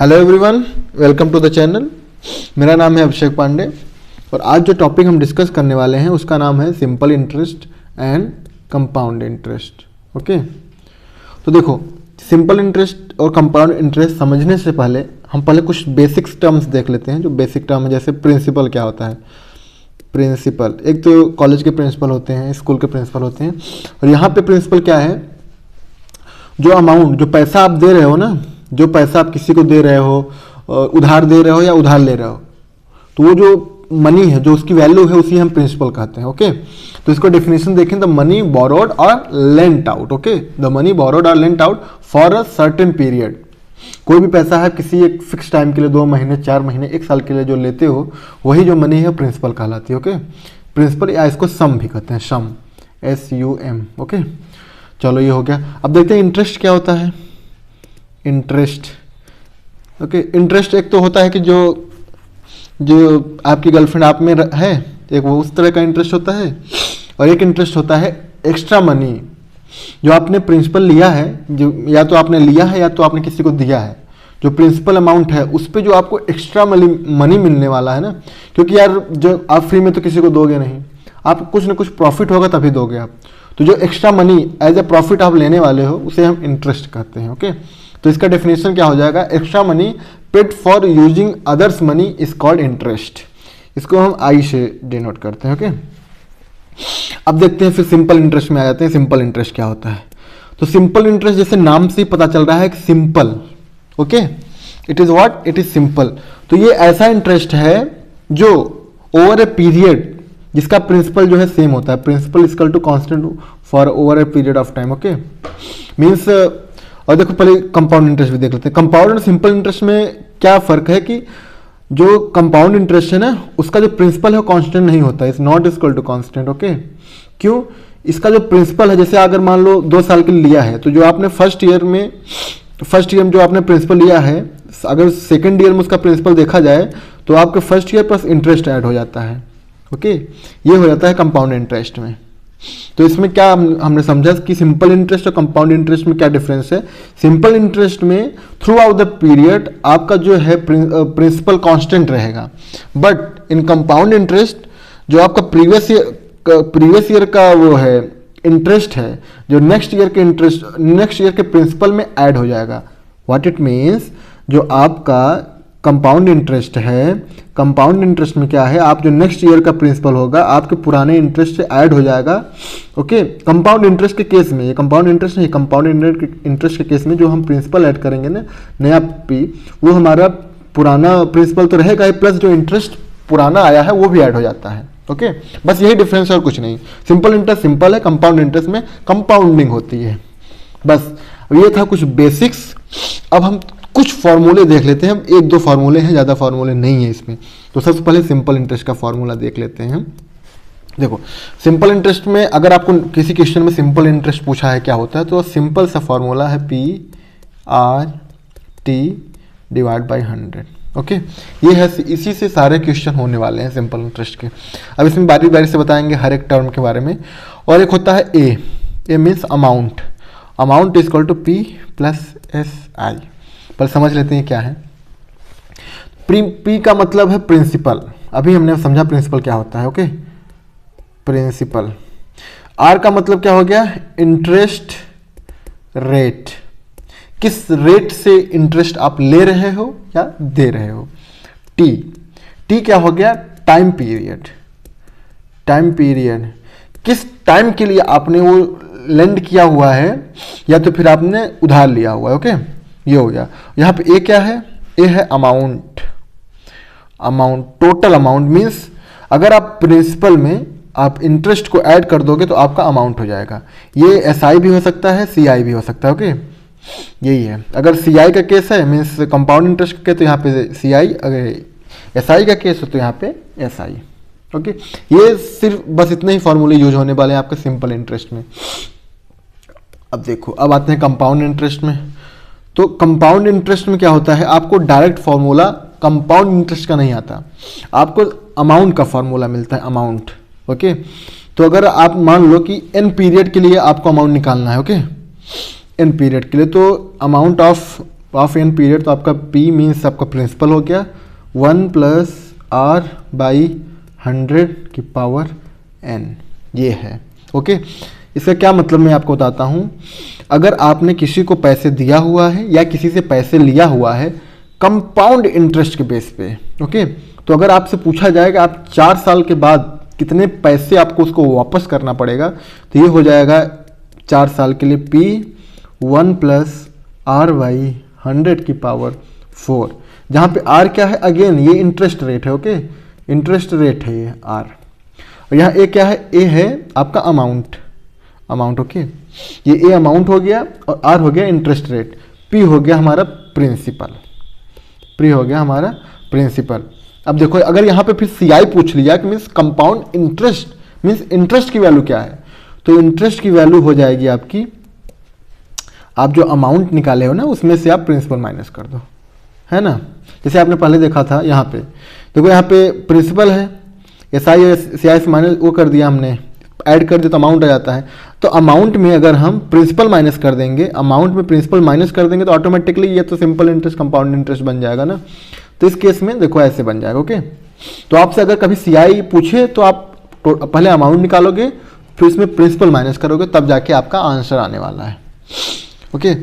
Hello everyone, welcome to the channel. मेरा नाम है अभिषेक पांडे और आज जो टॉपिक हम डिस्कस करने वाले हैं उसका नाम है simple interest and compound interest. Okay, तो देखो, सिंपल इंटरेस्ट और कंपाउंड इंटरेस्ट समझने से पहले हम पहले कुछ बेसिक्स टर्म्स देख लेते हैं। जो बेसिक टर्म है, जैसे प्रिंसिपल क्या होता है। प्रिंसिपल, एक तो कॉलेज के प्रिंसिपल होते हैं, स्कूल के प्रिंसिपल होते हैं, और यहाँ पे प्रिंसिपल क्या है, जो अमाउंट, जो पैसा आप दे रहे हो ना, जो पैसा आप किसी को दे रहे हो, उधार दे रहे हो या उधार ले रहे हो, तो वो जो मनी है, जो उसकी वैल्यू है, उसी हम प्रिंसिपल कहते हैं। ओके, तो इसको डेफिनेशन देखें, द मनी बोरोड और lent out. Okay, the money borrowed और lent out for a certain period. कोई भी पैसा है किसी एक फिक्स टाइम के लिए, 2 महीने, 4 महीने, 1 साल के लिए जो लेते हो, वही जो मनी है प्रिंसिपल कहलाती है। ओके, प्रिंसिपल या इसको सम भी कहते हैं, सम, SUM। ओके, चलो ये हो गया। अब देखते हैं इंटरेस्ट क्या होता है। इंटरेस्ट, ओके, इंटरेस्ट एक तो होता है कि जो आपकी गर्लफ्रेंड आप में है, एक वो उस तरह का इंटरेस्ट होता है, और एक इंटरेस्ट होता है एक्स्ट्रा मनी, जो आपने प्रिंसिपल लिया है, जो या तो आपने लिया है या तो आपने किसी को दिया है, जो प्रिंसिपल अमाउंट है उस पे जो आपको एक्स्ट्रा मनी मिलने वाला है ना, क्योंकि यार जो आप फ्री में तो किसी को दोगे नहीं, आप कुछ ना कुछ प्रॉफिट होगा तभी दोगे आप। तो जो extra money as a profit आप लेने वाले हो उसे हम इंटरेस्ट कहते हैं। ओके, तो इसका डेफिनेशन क्या हो जाएगा, extra money paid for using others money is called interest. इसको हम आई से डिनोट करते हैं। ओके, अब देखते हैं फिर सिंपल इंटरेस्ट में आ जाते हैं। सिंपल इंटरेस्ट क्या होता है, तो सिंपल इंटरेस्ट जैसे नाम से ही पता चल रहा है कि simple. Okay, it is what, it is simple. तो ये ऐसा इंटरेस्ट है जो ओवर ए पीरियड, जिसका प्रिंसिपल जो है सेम होता है, principal equal to constant for over a period of time. Okay, means, और देखो पहले कंपाउंड इंटरेस्ट भी देख लेते हैं। कंपाउंड और सिंपल इंटरेस्ट में क्या फर्क है कि जो कंपाउंड इंटरेस्ट है ना, उसका जो प्रिंसिपल है वो कांस्टेंट नहीं होता, is not equal to constant. Okay, क्यों? इसका जो प्रिंसिपल है, जैसे अगर मान लो 2 साल के लिए लिया है, तो जो आपने फर्स्ट ईयर में जो आपने प्रिंसिपल लिया है, अगर सेकेंड ईयर में उसका प्रिंसिपल देखा जाए तो आपके first year plus interest add हो जाता है। ओके, ये हो जाता है कंपाउंड इंटरेस्ट में। तो इसमें क्या हमने समझा कि सिंपल इंटरेस्ट और कंपाउंड इंटरेस्ट में क्या डिफरेंस है। सिंपल इंटरेस्ट में थ्रू आउट द पीरियड आपका जो है प्रिंसिपल कांस्टेंट रहेगा, बट इन कंपाउंड इंटरेस्ट जो आपका प्रीवियस ईयर का वो है इंटरेस्ट है, जो नेक्स्ट ईयर के प्रिंसिपल में ऐड हो जाएगा। व्हाट इट मीन्स, जो आपका कंपाउंड इंटरेस्ट है, कंपाउंड इंटरेस्ट में क्या है, आप जो नेक्स्ट ईयर का प्रिंसिपल होगा आपके पुराने इंटरेस्ट से ऐड हो जाएगा। ओके, कंपाउंड इंटरेस्ट के केस में, ये कंपाउंड इंटरेस्ट नहीं, कंपाउंड इंटरेस्ट के केस में जो हम प्रिंसिपल ऐड करेंगे ना, नया पी, वो हमारा पुराना प्रिंसिपल तो रहेगा ही, प्लस जो इंटरेस्ट पुराना आया है वो भी ऐड हो जाता है। ओके, बस यही डिफरेंस और कुछ नहीं। सिंपल इंटरेस्ट सिंपल है, कंपाउंड इंटरेस्ट में कंपाउंडिंग होती है। बस ये था कुछ बेसिक्स। अब हम कुछ फॉर्मूले देख लेते हैं। 1-2 फार्मूले हैं, ज़्यादा फार्मूले नहीं है इसमें। तो सबसे पहले सिंपल इंटरेस्ट का फार्मूला देख लेते हैं। देखो, सिंपल इंटरेस्ट में अगर आपको किसी क्वेश्चन में सिंपल इंटरेस्ट पूछा है क्या होता है, तो सिंपल सा फार्मूला है PRT डिवाइड बाई 100। ओके, ये है, इसी से सारे क्वेश्चन होने वाले हैं सिंपल इंटरेस्ट के। अब इसमें बारी बारी से बताएंगे हर एक टर्म के बारे में। और एक होता है a means amount. Amount is equal to P plus SI। पर समझ लेते हैं क्या है। P का मतलब है प्रिंसिपल, अभी हमने समझा प्रिंसिपल क्या होता है। Okay, principal. R का मतलब क्या हो गया, इंटरेस्ट रेट, किस रेट से इंटरेस्ट आप ले रहे हो या दे रहे हो। T क्या हो गया, टाइम पीरियड। टाइम पीरियड, किस टाइम के लिए आपने वो लेंड किया हुआ है या तो फिर आपने उधार लिया हुआ है। ओके, ये हो गया। यहाँ पे ए क्या है, ए है amount. Amount, total amount means अगर आप प्रिंसिपल में आप इंटरेस्ट को ऐड कर दोगे तो आपका अमाउंट हो जाएगा। ये SI भी हो सकता है, CI भी हो सकता है। ओके, यही है। अगर CI का केस है मीन्स कंपाउंड इंटरेस्ट का, तो यहाँ पे CI, अगर SI का केस हो तो यहाँ पे SI। ओके, ये सिर्फ बस इतने ही फॉर्मूले यूज होने वाले हैं आपके सिंपल इंटरेस्ट में। अब देखो, अब आते हैं कंपाउंड इंटरेस्ट में। तो कंपाउंड इंटरेस्ट में क्या होता है, आपको डायरेक्ट फॉर्मूला कंपाउंड इंटरेस्ट का नहीं आता, आपको अमाउंट का फॉर्मूला मिलता है, अमाउंट। ओके, तो अगर आप मान लो कि n पीरियड के लिए आपको अमाउंट निकालना है। ओके, n पीरियड के लिए, तो amount of of n period, तो आपका पी मीन्स आपका प्रिंसिपल हो गया 1 प्लस आर बाई 100 की पावर एन, ये है। ओके, इसका क्या मतलब मैं आपको बताता हूँ। अगर आपने किसी को पैसे दिया हुआ है या किसी से पैसे लिया हुआ है कंपाउंड इंटरेस्ट के बेस पे, ओके, तो अगर आपसे पूछा जाएगा आप 4 साल के बाद कितने पैसे आपको उसको वापस करना पड़ेगा, तो ये हो जाएगा 4 साल के लिए पी 1 प्लस आर बाई 100 की पावर 4, जहाँ पे आर क्या है, अगेन ये इंटरेस्ट रेट है। ओके, इंटरेस्ट रेट है ये आर, और यहाँ ए क्या है, ए है आपका अमाउंट। ओके, ये ए अमाउंट हो गया और आर हो गया इंटरेस्ट रेट, पी हो गया हमारा प्रिंसिपल, अब देखो अगर यहाँ पे फिर सीआई पूछ लिया कि means compound interest, means interest की वैल्यू क्या है, तो इंटरेस्ट की वैल्यू हो जाएगी आपकी, आप जो अमाउंट निकाले हो ना उसमें से आप प्रिंसिपल माइनस कर दो, है ना। जैसे आपने पहले देखा था यहाँ पे, देखो यहाँ पे प्रिंसिपल है, एसआई सीआई से माइनस वो कर दिया हमने, ऐड कर दिया तो अमाउंट आ जाता है। तो अमाउंट में अगर हम प्रिंसिपल माइनस कर देंगे, अमाउंट में प्रिंसिपल माइनस कर देंगे तो ऑटोमेटिकली ये तो सिंपल इंटरेस्ट कंपाउंड इंटरेस्ट बन जाएगा ना। तो इस केस में देखो ऐसे बन जाएगा। ओके, तो आपसे अगर कभी सीआई पूछे तो आप पहले अमाउंट निकालोगे, फिर इसमें प्रिंसिपल माइनस करोगे, तब जाके आपका आंसर आने वाला है। ओके,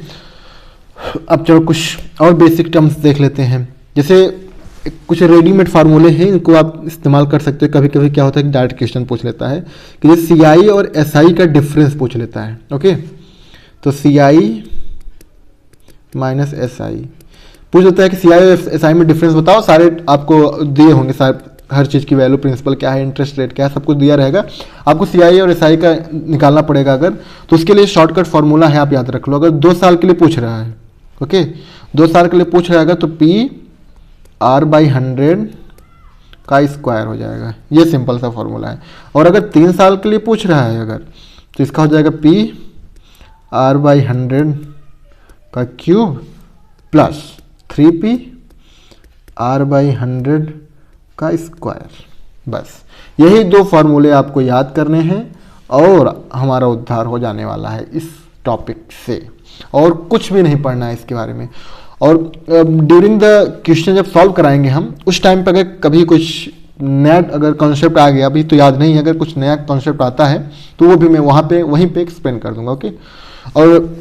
अब चलो कुछ और बेसिक टर्म्स देख लेते हैं। जैसे कुछ रेडीमेड फार्मूले हैं, इनको आप इस्तेमाल कर सकते हो। कभी कभी क्या होता है कि डायरेक्ट क्वेश्चन पूछ लेता है कि जैसे सीआई और एसआई का डिफरेंस पूछ लेता है। ओके, तो सीआई माइनस एसआई पूछ लेता है कि सीआई और एसआई में डिफरेंस बताओ, सारे आपको दिए होंगे, हर चीज़ की वैल्यू, प्रिंसिपल क्या है, इंटरेस्ट रेट क्या है, सब कुछ दिया रहेगा। आपको सीआई और एसआई का निकालना पड़ेगा अगर, तो उसके लिए शॉर्टकट फार्मूला है, आप याद रख लो। अगर 2 साल के लिए पूछ रहा है, ओके, 2 साल के लिए पूछ रहा है तो पी आर बाई 100 का स्क्वायर हो जाएगा, ये सिंपल सा फॉर्मूला है। और अगर 3 साल के लिए पूछ रहा है अगर, तो इसका हो जाएगा पी आर बाई 100 का cube plus 3p are by 100 का स्क्वायर। बस यही 2 फार्मूले आपको याद करने हैं और हमारा उद्धार हो जाने वाला है इस टॉपिक से, और कुछ भी नहीं पढ़ना है इसके बारे में। और ड्यूरिंग द क्वेश्चन जब सॉल्व कराएंगे हम, उस टाइम पर अगर कभी कुछ नया अगर कॉन्सेप्ट आ गया, अभी तो याद नहीं है, अगर कुछ नया कॉन्सेप्ट आता है तो वो भी मैं वहीं पे एक्सप्लेन कर दूंगा। ओके, और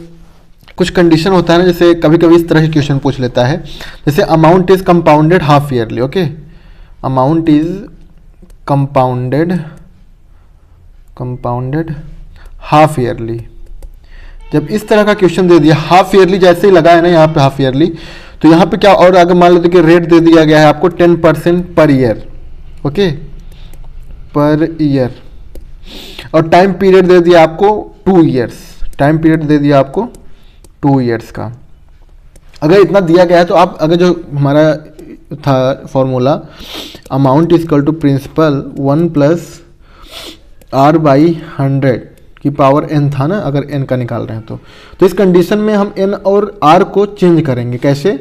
कुछ कंडीशन होता है ना, जैसे कभी कभी इस तरह के क्वेश्चन पूछ लेता है, जैसे amount is compounded half yearly. Okay, amount is compounded half yearly. जब इस तरह का क्वेश्चन दे दिया हाफ ईयरली, जैसे ही लगा है ना यहाँ पे हाफ ईयरली, तो यहाँ पे क्या, और अगर मान लेते कि रेट दे दिया गया है आपको 10% per year, okay, per year, और टाइम पीरियड दे दिया आपको 2 ईयर्स, टाइम पीरियड दे दिया आपको 2 ईयर्स का। अगर इतना दिया गया है तो आप अगर जो हमारा था formula amount is equal to principal 1 plus r by 100 की पावर n था ना, अगर n का निकाल रहे हैं तो इस कंडीशन में हम n और r को चेंज करेंगे। कैसे,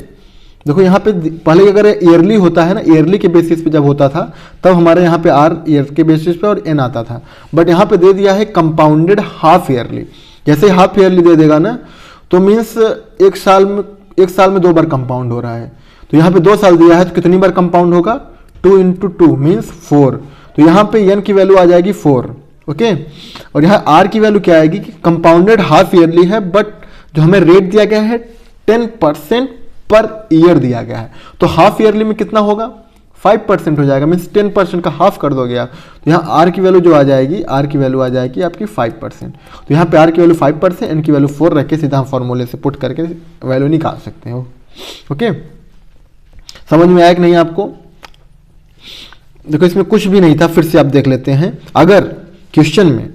देखो यहाँ पे पहले अगर ईयरली होता है ना, ईयरली के बेसिस पे जब होता था तब हमारे यहाँ पे r ईयर के बेसिस पे और n आता था, बट यहाँ पे दे दिया है कंपाउंडेड हाफ ईयरली। जैसे हाफ ईयरली दे देगा ना, तो मीन्स एक साल में 2 बार कंपाउंड हो रहा है। तो यहाँ पे 2 साल दिया है तो कितनी बार कंपाउंड होगा, 2 × 2 मीन्स 4। तो यहाँ पे n की वैल्यू आ जाएगी 4। ओके, और यहाँ r की वैल्यू क्या आएगी कि कंपाउंडेड हाफ ईयरली है, बट जो हमें रेट दिया गया है 10% पर ईयर दिया गया है, तो हाफ ईयरली में कितना होगा, 5% हो जाएगा, मीन्स 10% का हाफ कर दोगे आप। तो यहाँ r की वैल्यू जो आ जाएगी, r की वैल्यू आ जाएगी आपकी 5%। तो यहाँ पे r की वैल्यू 5%, n की वैल्यू 4 रख के सीधा हम फॉर्मूले से पुट करके वैल्यू निकाल सकते हो। ओके, समझ में आया कि नहीं आपको? देखो इसमें कुछ भी नहीं था, फिर से आप देख लेते हैं। अगर क्वेश्चन में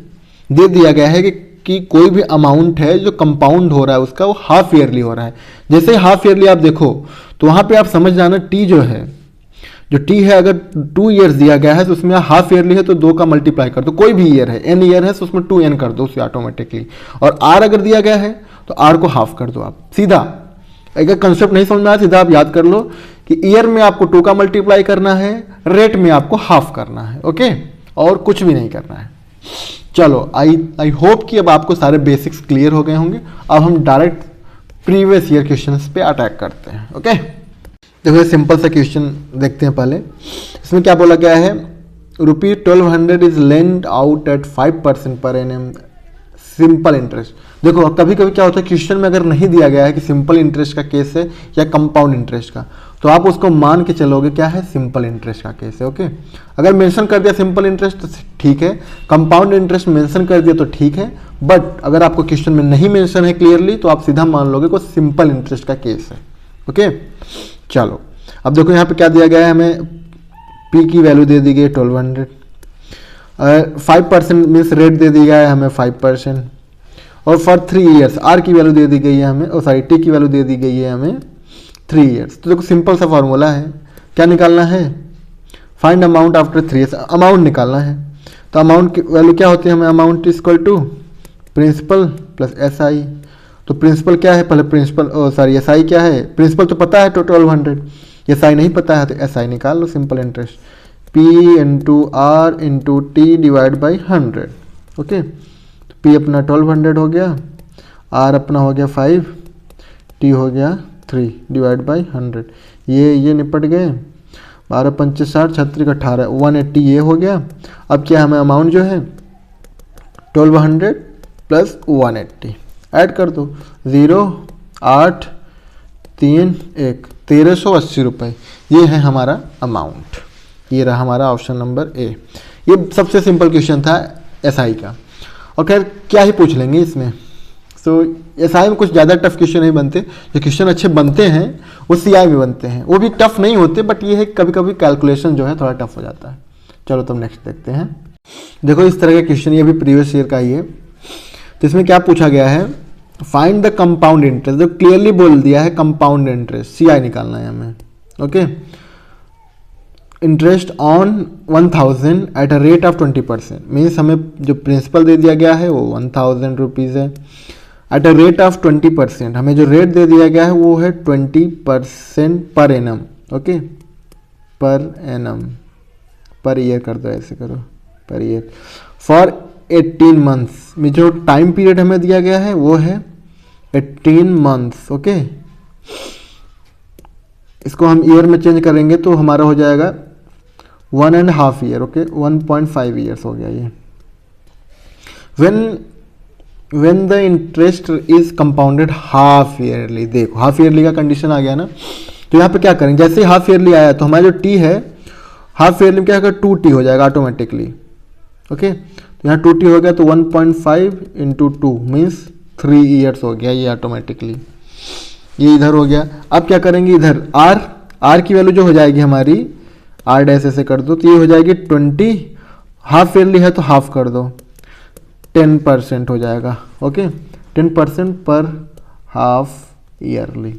दे दिया गया है कि कोई भी अमाउंट है जो कंपाउंड हो रहा है उसका, वो हाफ ईयरली हो रहा है, जैसे हाफ ईयरली आप देखो तो वहां पे आप समझ जाना टी जो टी है अगर 2 ईयर्स दिया गया है तो उसमें हाफ ईयरली है तो 2 का मल्टीप्लाई कर दो, कोई भी ईयर है, n ईयर है तो उसमें 2n कर दो उसे ऑटोमेटिकली। और r अगर दिया गया है तो r को हाफ कर दो आप सीधा। अगर कंसेप्ट नहीं समझ में आया सीधा आप याद कर लो कि ईयर में आपको 2 का मल्टीप्लाई करना है, रेट में आपको हाफ करना है। ओके, और कुछ भी नहीं करना है। चलो आई होप कि अब आपको सारे बेसिक्स क्लियर हो गए होंगे। अब हम डायरेक्ट प्रीवियस ईयर क्वेश्चंस पे अटैक करते हैं। ओके, देखो ये सिंपल सा क्वेश्चन देखते हैं पहले। इसमें क्या बोला गया है, ₹1200 is land out at 5% per annum simple interest. देखो कभी कभी क्या होता है, क्वेश्चन में अगर नहीं दिया गया है कि सिंपल इंटरेस्ट का केस है या कंपाउंड इंटरेस्ट का, तो आप उसको मान के चलोगे क्या है, सिंपल इंटरेस्ट का केस है। ओके, अगर मेंशन कर दिया सिंपल इंटरेस्ट तो ठीक है, कंपाउंड इंटरेस्ट मेंशन कर दिया तो ठीक है, बट अगर आपको क्वेश्चन में नहीं मेंशन है क्लियरली तो आप सीधा मान लोगे को सिंपल इंटरेस्ट का केस है। ओके, चलो अब देखो यहाँ पे क्या दिया गया है, हमें पी की वैल्यू दे दी गई 1200, 5% मीन्स रेट दे दी गया है हमें 5%, और फॉर 3 ईयर्स आर की वैल्यू दे दी गई है हमें, सॉरी टी की वैल्यू दे दी गई है हमें 3 ईयर्स। तो देखो सिंपल सा फॉर्मूला है, क्या निकालना है, find amount after 3 years, amount निकालना है। तो अमाउंट की वैल्यू क्या होती है हमें, amount equal to principal plus S I. तो प्रिंसिपल क्या है, पहले प्रिंसिपल सॉरी एस आई क्या है, प्रिंसिपल तो पता है 1200, एस आई नहीं पता है तो एस आई निकाल लो, simple interest P into R into T divide by 100। Okay, तो P अपना 1200 हो गया, R अपना हो गया 5, T हो गया 3 डिवाइड बाई 100। ये निपट गए, 12 पंचे 60, 36 18, 180 ये हो गया। अब क्या हमें अमाउंट जो है 1200 प्लस 180 ऐड कर दो, 0 8 3 1 1380 रुपये, ये है हमारा अमाउंट। ये रहा हमारा ऑप्शन नंबर ए। ये सबसे सिंपल क्वेश्चन था एसआई का, और खैर क्या ही पूछ लेंगे इसमें। सो एसआई में कुछ ज़्यादा टफ क्वेश्चन नहीं बनते, जो क्वेश्चन अच्छे बनते हैं वो सीआई में बनते हैं, वो भी टफ नहीं होते, बट ये है कभी कभी कैलकुलेशन जो है थोड़ा टफ हो जाता है। चलो तुम नेक्स्ट देखते हैं। देखो इस तरह का क्वेश्चन, ये भी प्रीवियस ईयर का ही है। तो इसमें क्या पूछा गया है, फाइंड द कंपाउंड इंटरेस्ट, जो क्लियरली बोल दिया है कंपाउंड इंटरेस्ट, सीआई निकालना है हमें। Okay, interest on 1000 at a rate of 20%, means हमें जो प्रिंसिपल दे दिया गया है वो 1000 रुपीज़ है, एट अ रेट ऑफ 20%, हमें जो रेट दे दिया गया है वो है 20% per annum. Okay, per annum, per year कर दो, ऐसे करो पर ईयर, फॉर 18 मंथ्स में जो टाइम पीरियड हमें दिया गया है वो है 18 मंथ्स। ओके, इसको हम ईयर में चेंज करेंगे तो हमारा हो जाएगा 1.5 ईयर। ओके, 1.5 ईयर्स हो गया ये। When the interest is compounded half yearly, देखो हाफ ईयरली का कंडीशन आ गया ना, तो यहाँ पे क्या करेंगे, जैसे ही हाफ ईयरली आया तो हमारा जो टी है हाफ ईयरली में क्या होगा, 2t हो जाएगा ऑटोमेटिकली। ओके, तो यहाँ 2t हो गया तो 1.5 इंटू 2 मीन्स 3 ईयर्स हो गया ये ऑटोमेटिकली, ये इधर हो गया। अब क्या करेंगे, इधर आर की वैल्यू जो हो जाएगी हमारी, आर डैश ऐसे कर दो तो ये हो जाएगी 20, हाफ ईयरली है तो हाफ कर दो, 10% हो जाएगा। ओके, 10% पर हाफ ईयरली।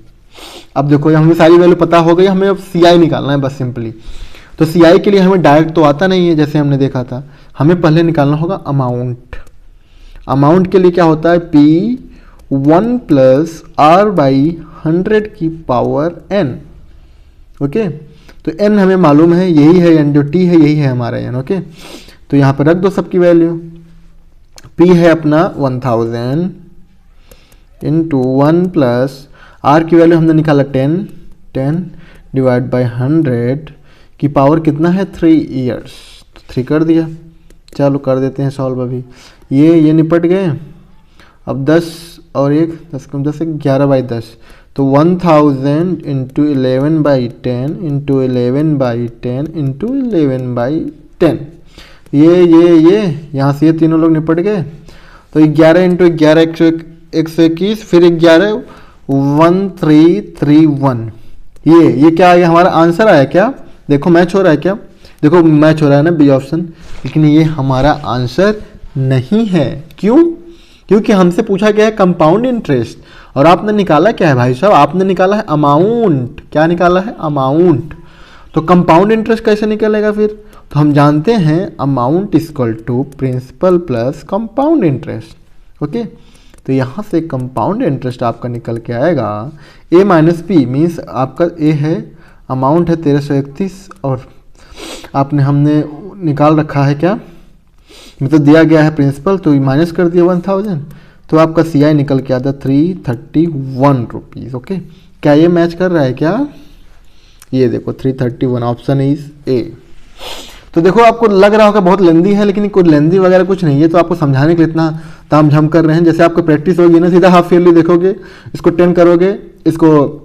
अब देखो हमें सारी वैल्यू पता हो गई, हमें अब सीआई निकालना है बस सिंपली। तो सीआई के लिए हमें डायरेक्ट तो आता नहीं है जैसे हमने देखा था, हमें पहले निकालना होगा अमाउंट। अमाउंट के लिए क्या होता है, P1 प्लस R बाई 100 की पावर n। ओके, तो n हमें मालूम है, यही है n, जो t है यही है हमारा n। ओके, तो यहाँ पर रख दो सबकी वैल्यू। P है अपना 1000 इंटू 1 प्लस R की वैल्यू हमने निकाला 10 डिवाइड बाई 100 की पावर कितना है 3 ईयर्स, तो 3 कर दिया। चलो कर देते हैं सॉल्व अभी, ये निपट गए। अब 10 और 1 10 कम 10 11 बाई 10, तो 1000 into 11 by 10 into 11 by 10 into 11 by 10, ये यहाँ से ये तीनों लोग निपट गए। तो 11 इंटू 11 121, फिर 11 1331, ये क्या आया हमारा आंसर आया क्या, देखो मैच हो रहा है क्या, देखो मैच हो रहा है ना बी ऑप्शन, लेकिन ये हमारा आंसर नहीं है। क्यों, क्योंकि हमसे पूछा गया है कंपाउंड इंटरेस्ट, और आपने निकाला क्या है भाई साहब, आपने निकाला है अमाउंट। क्या निकाला है, अमाउंट। तो कंपाउंड इंटरेस्ट कैसे निकलेगा फिर, तो हम जानते हैं amount equal to principal plus compound interest. Okay, तो यहाँ से कंपाउंड इंटरेस्ट आपका निकल के आएगा a माइनस पी, मीन्स आपका a है, अमाउंट है 1331, और हमने निकाल रखा है क्या, मतलब दिया गया है प्रिंसिपल, तो माइनस कर दिया 1000, तो आपका CI निकल के आता 331 रुपीज़। ओके, क्या ये मैच कर रहा है क्या? ये देखो 331, ऑप्शन इज ए। तो देखो आपको लग रहा होगा बहुत लेंदी है, लेकिन कोई लेंदी वगैरह कुछ नहीं है। तो आपको समझाने के लिए इतना तामझाम कर रहे हैं। जैसे आपको प्रैक्टिस होगी ना, सीधा हाफ ईयरली देखोगे, इसको 10 करोगे, इसको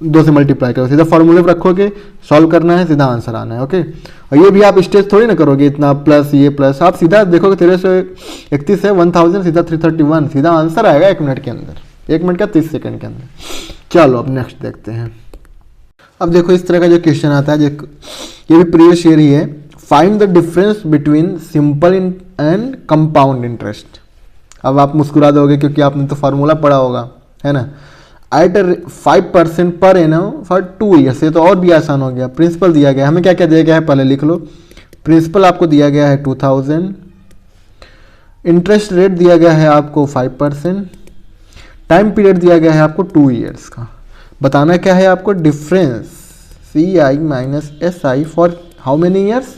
2 से मल्टीप्लाई करोगे, सीधा फॉर्मूले पर रखोगे, सॉल्व करना है, सीधा आंसर आना है। ओके, और ये भी आप स्टेज थोड़ी ना करोगे इतना प्लस ये प्लस, आप सीधा देखोगे 1331 है 1000, सीधा 331, सीधा आंसर आएगा 1 मिनट के अंदर, 1 मिनट का 30 सेकंड के अंदर। चलो अब नेक्स्ट देखते हैं। अब देखो इस तरह का जो क्वेश्चन आता है, ये भी प्रीवियस ईयर ही है। Find the difference between simple and compound interest. अब आप मुस्कुरा दोगे क्योंकि आपने तो फार्मूला पढ़ा होगा, है ना। Eight 5% per annum for 2 years, ये तो और भी आसान हो गया। प्रिंसिपल दिया गया, हमें क्या क्या दिया गया है पहले लिख लो। प्रिंसिपल आपको दिया गया है 2000, इंटरेस्ट रेट दिया गया है आपको 5%, टाइम पीरियड दिया गया है आपको 2 ईयर्स का। बताना क्या है आपको, difference CI minus SI for how many years,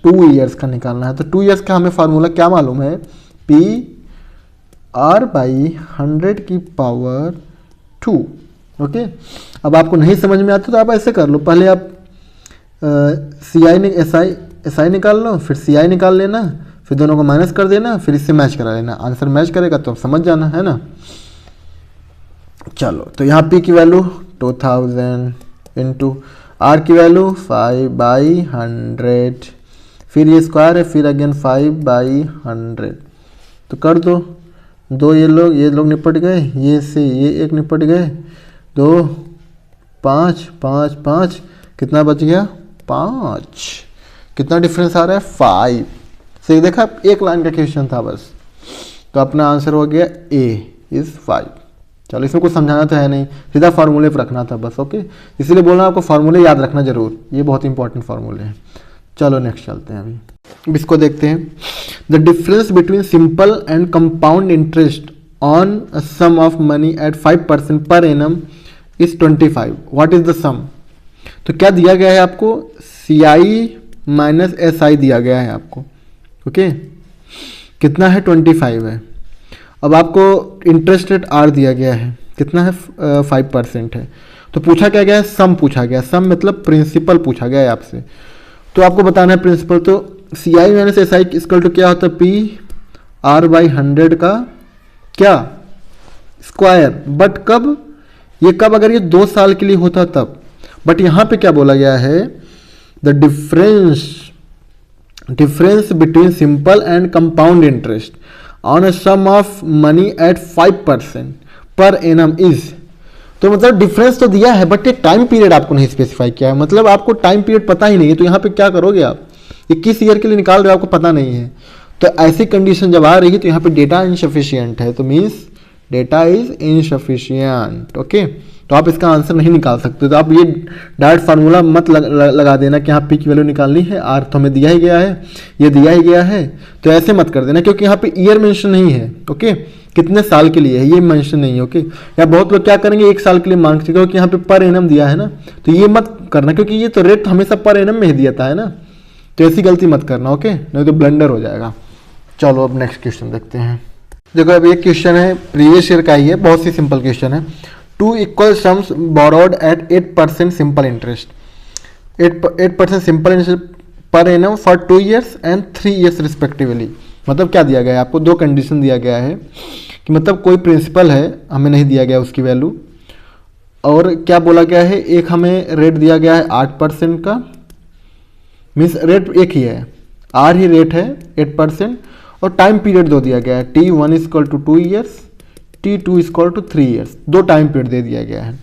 2 years का निकालना है। तो 2 ईयर्स का हमें फार्मूला क्या मालूम है, PR/100⁻²। ओके, अब आपको नहीं समझ में आता तो आप ऐसे कर लो, पहले आप SI निकाल लो, फिर CI निकाल लेना, फिर दोनों को माइनस कर देना, फिर इससे मैच करा लेना। आंसर मैच करेगा तो समझ जाना, है ना। चलो, तो यहाँ P की वैल्यू 2000 इंटू R की वैल्यू 5/100, फिर ये स्क्वायर है, फिर अगेन 5/100। तो कर दो, 2 ये लोग निपट गए, ये से ये एक निपट गए, 2 5 5 5, कितना बच गया 5। कितना डिफरेंस आ रहा है 5 से। देखा, एक लाइन का क्वेश्चन था बस, तो अपना आंसर हो गया A इज 5। चलो, इसमें कुछ समझाना तो है नहीं, सीधा फार्मूले पर रखना था बस। ओके, इसीलिए बोल रहा हूँ आपको फार्मूले याद रखना जरूर, ये बहुत इंपॉर्टेंट फार्मूले हैं। चलो नेक्स्ट चलते हैं। अभी इसको देखते हैं। The difference between simple and compound interest on a sum of money at 5% per annum is 25। What is the sum? तो क्या दिया गया है आपको, CI माइनस SI दिया गया है आपको। ओके, कितना है 25 है। अब आपको इंटरेस्ट रेट R दिया गया है, कितना है 5% है। तो पूछा क्या गया है, सम पूछा गया। सम मतलब प्रिंसिपल पूछा गया है आपसे, तो आपको बताना है प्रिंसिपल। तो CI minus SI equal to क्या होता है, PR/100 का क्या स्क्वायर। बट कब, ये कब, अगर ये 2 साल के लिए होता तब। बट यहाँ पे क्या बोला गया है, the difference between simple and compound interest on a sum of money at 5% per annum is. तो मतलब डिफरेंस तो दिया है, बट ये टाइम पीरियड आपको नहीं स्पेसिफाई किया है। मतलब आपको टाइम पीरियड पता ही नहीं है, तो यहाँ पे क्या करोगे आप, 21 ईयर के लिए निकाल रहे हो, आपको पता नहीं है। तो ऐसी कंडीशन जब आ रही है तो यहाँ पे डेटा इनसफिशियंट है, तो means data is insufficient. Okay, तो आप इसका आंसर नहीं निकाल सकते। तो आप ये डायरेक्ट फार्मूला मत लगा देना कि यहाँ P की वैल्यू निकालनी है, R तो हमें दिया ही गया है, ये दिया ही गया है, तो ऐसे मत कर देना, क्योंकि यहाँ पे ईयर मेंशन नहीं है। ओके, कितने साल के लिए है ये मेंशन नहीं है। ओके, या बहुत लोग क्या करेंगे, 1 साल के लिए मांगते, क्योंकि यहाँ पे पर एनम दिया है ना, तो ये मत करना, क्योंकि ये तो रेट हमेशा पर एनम में ही दिया था, है ना। तो ऐसी गलती मत करना। ओके, नहीं तो ब्लंडर हो जाएगा। चलो अब नेक्स्ट क्वेश्चन देखते हैं। देखो अब एक क्वेश्चन है, प्रीवियस ईयर का ही है, बहुत सी सिंपल क्वेश्चन है। 2 equal sums borrowed at 8% simple interest, 8% simple interest per annum for 2 years and 3 years respectively. मतलब क्या दिया गया है आपको, 2 कंडीशन दिया गया है कि मतलब कोई प्रिंसिपल है, हमें नहीं दिया गया उसकी वैल्यू, और क्या बोला गया है, एक हमें रेट दिया गया है 8% का, मीन्स रेट एक ही है, R ही रेट है 8%, और टाइम पीरियड 2 दिया गया है, T1 equal to 2 years, T2 equal to 3 years, 2 time period दे दिया गया है।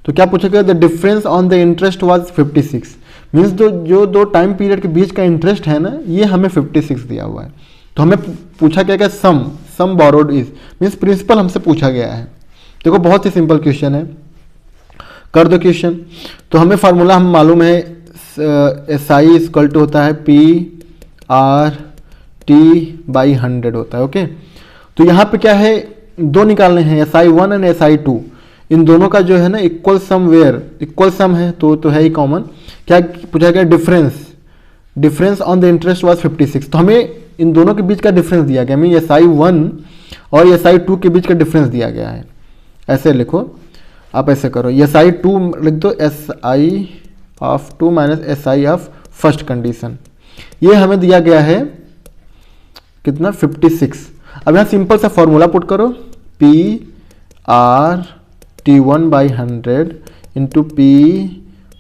तो क्या पूछा गया, the difference on the interest was 56, means जो 2 टाइम पीरियड के बीच का इंटरेस्ट है ना, ये हमें 56 दिया हुआ है। तो हमें पूछा क्या सम बोरोड इज, मीन्स प्रिंसिपल हमसे पूछा गया है। देखो बहुत ही सिंपल क्वेश्चन है, कर दो क्वेश्चन। तो हमें फार्मूला हम मालूम है, SI इक्वल टू होता है PR/T/100 होता है। ओके, तो यहाँ पे क्या है, 2 निकालने हैं, SI1 एंड SI2, इन दोनों का जो है ना equal sum, where equal sum है तो है ही कॉमन। क्या पूछा गया, difference on the interest was 56। तो हमें इन दोनों के बीच का डिफरेंस दिया गया, मीन SI1 और SI2 के बीच का डिफरेंस दिया गया है। ऐसे लिखो, आप ऐसे करो, SI2 लिख दो, SI(2) minus SI of first condition. ये हमें दिया गया है कितना, 56। अब यहाँ सिंपल सा फॉर्मूला पुट करो, PR(T1/100) इंटू P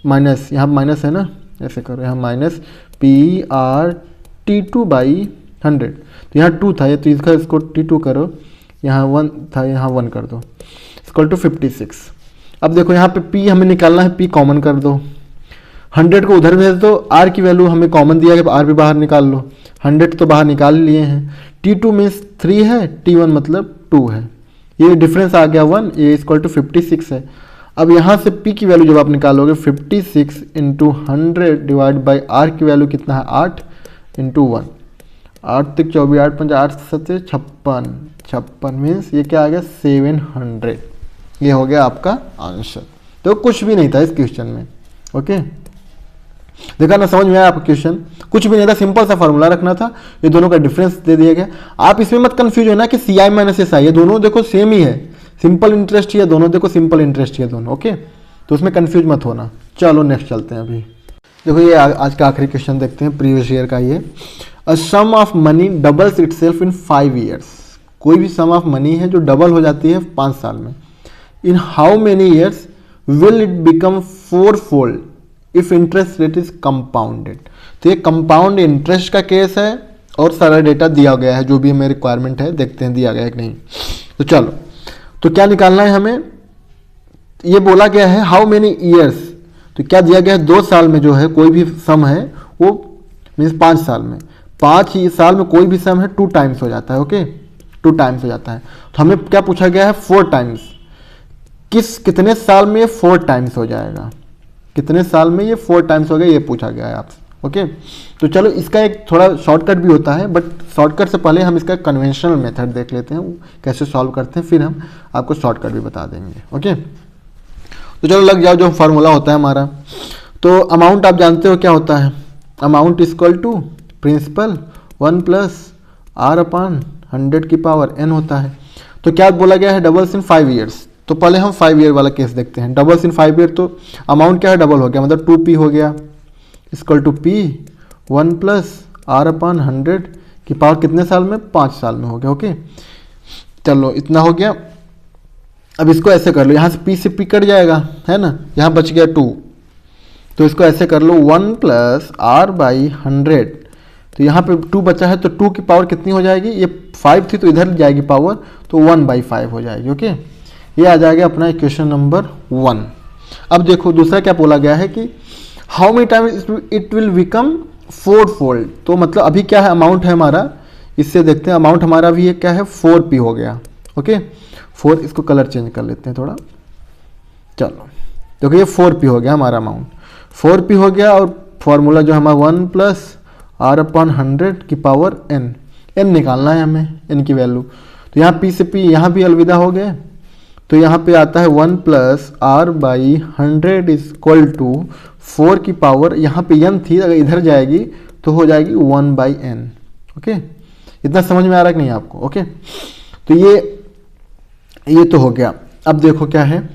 माइनस, यहाँ माइनस है ना, ऐसे करो, यहाँ माइनस PR(T2/100), तो यहाँ 2 था ये, तो इसको T2 करो, यहाँ 1 था, यहाँ 1 कर दो, इक्वल टू 56। अब देखो यहाँ पे P हमें निकालना है, P कॉमन कर दो, 100 को उधर भेज दो, R की वैल्यू हमें कॉमन दिया है, R भी बाहर निकाल लो, 100 तो बाहर निकाल लिए हैं, T2 मीन्स 3 है, T1 मतलब 2 है, ये डिफरेंस आ गया 1, ये इक्वल टू 56 है। अब यहाँ से P की वैल्यू जब आप निकालोगे 56 इंटू 100 डिवाइड बाई R की वैल्यू कितना है 8 इंटू 1, 8 तक 24, 8 5 8 7 56, 56 मीन्स ये क्या आ गया 700। ये हो गया आपका आंसर। तो कुछ भी नहीं था इस क्वेश्चन में। ओके, देखा ना, समझ में आया आपका क्वेश्चन? कुछ भी नहीं था, सिंपल सा फॉर्मूला रखना था, ये दोनों का डिफरेंस दे दिया गया। आप इसमें मत कंफ्यूज होना कि CI माइनस SI, ये दोनों देखो सेम ही है, सिंपल इंटरेस्ट ही है दोनों, देखो सिंपल इंटरेस्ट ही है दोनों। ओके, तो उसमें कंफ्यूज मत होना। चलो नेक्स्ट चलते हैं। अभी देखो ये आज का आखिरी क्वेश्चन देखते हैं, प्रीवियस ईयर का। ये a sum of money doubles itself in 5 years, कोई भी सम ऑफ मनी है जो डबल हो जाती है 5 साल में। In how many years will it become 4-fold if interest rate is compounded. तो ये कंपाउंड इंटरेस्ट का केस है और सारा डेटा दिया गया है, जो भी हमें रिक्वायरमेंट है, देखते हैं दिया गया है कि नहीं। तो चलो, तो क्या निकालना है हमें, ये बोला गया है हाउ मेनी ईयर्स, तो क्या दिया गया है 2 साल में जो है कोई भी सम है वो मीन्स 5 साल में, 5 ही साल में कोई भी सम है 2 टाइम्स हो जाता है। ओके, 2 टाइम्स हो जाता है। तो हमें क्या पूछा गया है 4 टाइम्स, कितने साल में ये 4 टाइम्स हो जाएगा, कितने साल में ये 4 टाइम्स हो गया, ये पूछा गया है आपसे। ओके, तो चलो इसका एक थोड़ा शॉर्टकट भी होता है, बट शॉर्टकट से पहले हम इसका कन्वेंशनल मेथड देख लेते हैं, कैसे सॉल्व करते हैं, फिर हम आपको शॉर्टकट भी बता देंगे। ओके, तो चलो लग जाओ, जो फार्मूला होता है हमारा। तो अमाउंट आप जानते हो क्या होता है, amount equal to principal 1 plus R/100 की पावर n होता है। तो क्या बोला गया है डबल्स इन 5 ईयर्स, तो पहले हम 5 ईयर वाला केस देखते हैं। डबल्स इन 5 ईयर, तो अमाउंट क्या है डबल हो गया, मतलब 2P हो गया, equal to P 1 plus R/100 की पावर कितने साल में, 5 साल में हो गया। ओके, चलो इतना हो गया। अब इसको ऐसे कर लो, यहाँ से P से P कट जाएगा, है ना, यहाँ बच गया 2, तो इसको ऐसे कर लो 1 प्लस R/100, तो यहाँ पे 2 बचा है, तो 2 की पावर कितनी हो जाएगी, ये 5 थी तो इधर जाएगी पावर, तो 1/5 हो जाएगी। ओके, ये आ जाएगा अपना इक्वेशन नंबर 1। अब देखो दूसरा क्या बोला गया है कि how many time it will become 4-fold, तो मतलब अभी क्या है अमाउंट है हमारा, इससे देखते हैं अमाउंट हमारा भी ये क्या है 4P हो गया। ओके, 4, इसको कलर चेंज कर लेते हैं थोड़ा, चलो देखो ये 4P हो गया हमारा अमाउंट, 4P हो गया। और फॉर्मूला जो हमारा 1 प्लस R/100 की पावर n निकालना है हमें, n की वैल्यू। तो यहाँ P से P यहाँ भी अलविदा हो गए, तो यहाँ पे आता है 1 प्लस R/100 इक्वल टू 4 की पावर, यहाँ पे n थी, अगर इधर जाएगी तो हो जाएगी 1/n। ओके, इतना समझ में आ रहा है कि नहीं आपको? ओके, तो ये तो हो गया। अब देखो क्या है,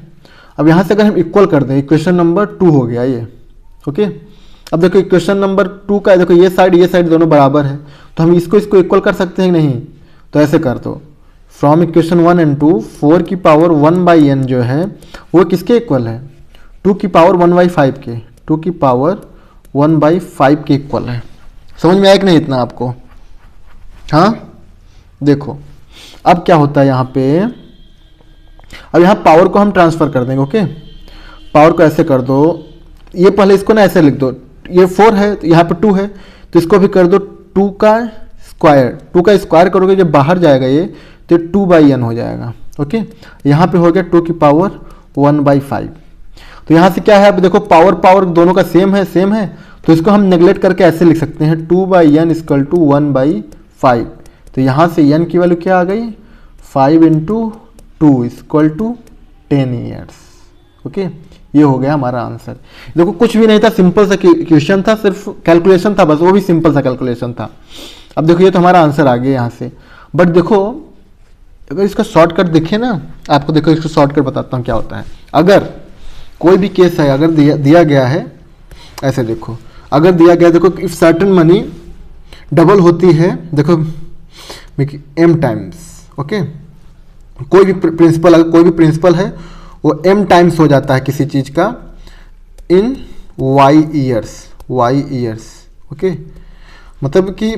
अब यहाँ से अगर हम इक्वल कर दें, इक्वेशन नंबर 2 हो गया ये। ओके, अब देखो इक्वेशन नंबर 2 का, देखो ये साइड दोनों बराबर है, तो हम इसको इक्वल कर सकते हैं कि नहीं? तो ऐसे कर दो, फ्रॉम इक्वेशन 1 एंड 2 4 की पावर 1/n जो है वो किसके इक्वल है, 2 की पावर 1/5 के, 2 की पावर 1/5 के इक्वल है। समझ में आया कि नहीं इतना आपको? हाँ, देखो अब क्या होता है यहाँ पे, अब यहाँ पावर को हम ट्रांसफर कर देंगे। ओके, पावर को ऐसे कर दो, ये पहले इसको ना ऐसे लिख दो, ये 4 है तो यहाँ पे 2 है, तो इसको भी कर दो 2 का स्क्वायर करोगे जब बाहर जाएगा ये, तो 2/n हो जाएगा। ओके, यहाँ पे हो गया 2 की पावर 1/5। तो यहाँ से क्या है, अब देखो पावर दोनों का सेम है, तो इसको हम नेगलेक्ट करके ऐसे लिख सकते हैं 2/n इक्वल टू 1/5। तो यहाँ से n की वैल्यू क्या आ गई, 5 × 2 इक्वल टू 10 ईयर्स। ओके, ये हो गया हमारा आंसर। देखो कुछ भी नहीं था, सिंपल सा क्वेश्चन था, सिर्फ कैलकुलेशन था बस, वो भी सिंपल सा कैलकुलेशन था। अब देखो ये तो हमारा आंसर आ गया यहाँ से, बट देखो अगर इसका शॉर्टकट देखें ना, आपको देखो इसको शॉर्टकट बताता हूँ क्या होता है। अगर कोई भी केस है, अगर दिया गया है ऐसे, देखो अगर दिया गया, देखो इफ सर्टेन मनी डबल होती है, देखो m टाइम्स, ओके, कोई भी प्रिंसिपल, अगर कोई भी प्रिंसिपल है वो m टाइम्स हो जाता है किसी चीज का इन y ईयर्स, ओके, मतलब कि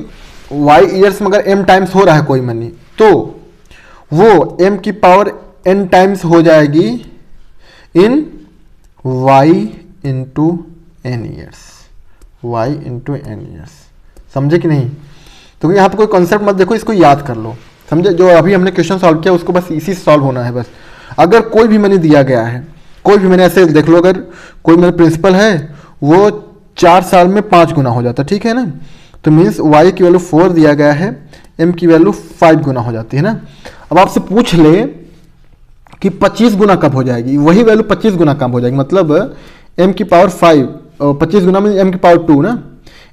y ईयर्स में अगर m टाइम्स हो रहा है कोई मनी, तो वो m की पावर n टाइम्स हो जाएगी इन y इंटू n ईयर्स, समझे कि नहीं? तो यहाँ पे कोई कॉन्सेप्ट मत देखो, इसको याद कर लो, समझे? जो अभी हमने क्वेश्चन सॉल्व किया उसको बस इसी से सॉल्व होना है बस। अगर कोई भी मनी दिया गया है, कोई भी मनी ऐसे देख लो, अगर कोई मेरा प्रिंसिपल है वो 4 साल में 5 गुना हो जाता है, ठीक है ना, तो मीन्स y की वैल्यू 4 दिया गया है, m की वैल्यू 5 गुना हो जाती है ना। अब आपसे पूछ ले कि 25 गुना कब हो जाएगी, वही वैल्यू 25 गुना कब हो जाएगी, मतलब m की पावर 5, 25 गुना में m की पावर 2 ना,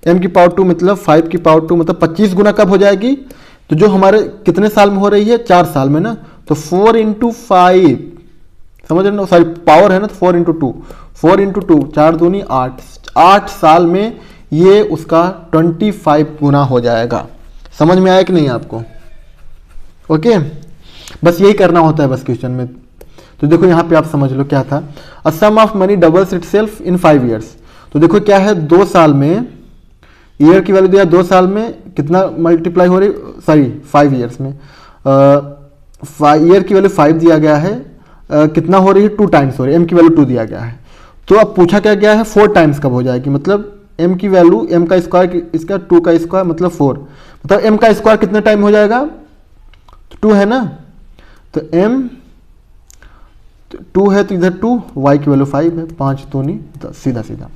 m की पावर 2 मतलब 5 की पावर 2 मतलब 25 गुना कब हो जाएगी, तो जो हमारे कितने साल में हो रही है, 4 साल में ना, तो 4 इंटू 5, समझ रहे ना, सॉरी पावर है ना, तो 4 इंटू 2, 4 इंटू 2 4 दूनी 8, 8 साल में ये उसका 25 गुना हो जाएगा। समझ में आया कि नहीं आपको? ओके, बस यही करना होता है बस क्वेश्चन में। तो देखो यहाँ पे आप समझ लो क्या था, a sum of money doubles itself in 5 years. तो देखो क्या है, 2 साल में, ईयर की वैल्यू दिया 2 साल में कितना मल्टीप्लाई हो रही, सॉरी 5 ईयर्स में, ईयर की वैल्यू 5 दिया गया है, कितना हो रही है, 2 टाइम्स हो रही है, m की वैल्यू 2 दिया गया है। तो अब पूछा क्या गया है, 4 टाइम्स कब हो जाएगी, मतलब m की वैल्यू, m का स्क्वायर इसका 2 का स्क्वायर मतलब 4, मतलब m का स्क्वायर कितने टाइम हो जाएगा, 2 है ना, तो m 2 है तो इधर 2, y की वैल्यू 5 है, 5 दूनी 10, सीधा सीधा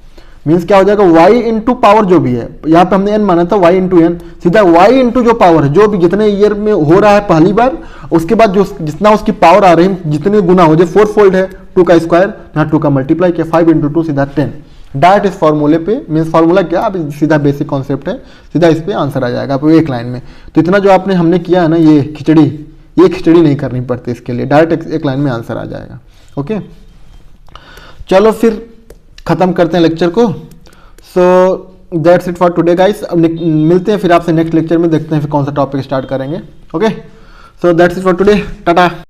मीन्स क्या हो जाएगा, y इंटू पावर जो भी है, यहाँ पे हमने n माना था, y इंटू एन, सीधा y इंटू जो पावर है, जो भी जितने ईयर में हो रहा है पहली बार, उसके बाद जो जितना उसकी पावर आ रही है, जितने गुना हो जाए, 4 फोल्ड है, 2 का स्क्वायर, यहाँ 2 का मल्टीप्लाई किया, 5 इंटू 2 सीधा 10, डायरेक्ट इस फॉर्मूले पे, मीन्स फॉर्मूला क्या, अब सीधा बेसिक कॉन्सेप्ट है, सीधा इस पे आंसर आ जाएगा आपको एक लाइन में। तो इतना जो आपने हमने किया है ना, ये खिचड़ी नहीं करनी पड़ती इसके लिए, डायरेक्ट एक लाइन में आंसर आ जाएगा। ओके, चलो फिर खत्म करते हैं लेक्चर को। So that's it for today guys. अब मिलते हैं फिर आपसे नेक्स्ट लेक्चर में, देखते हैं फिर कौन सा टॉपिक स्टार्ट करेंगे। Okay, so that's it for today, Tata.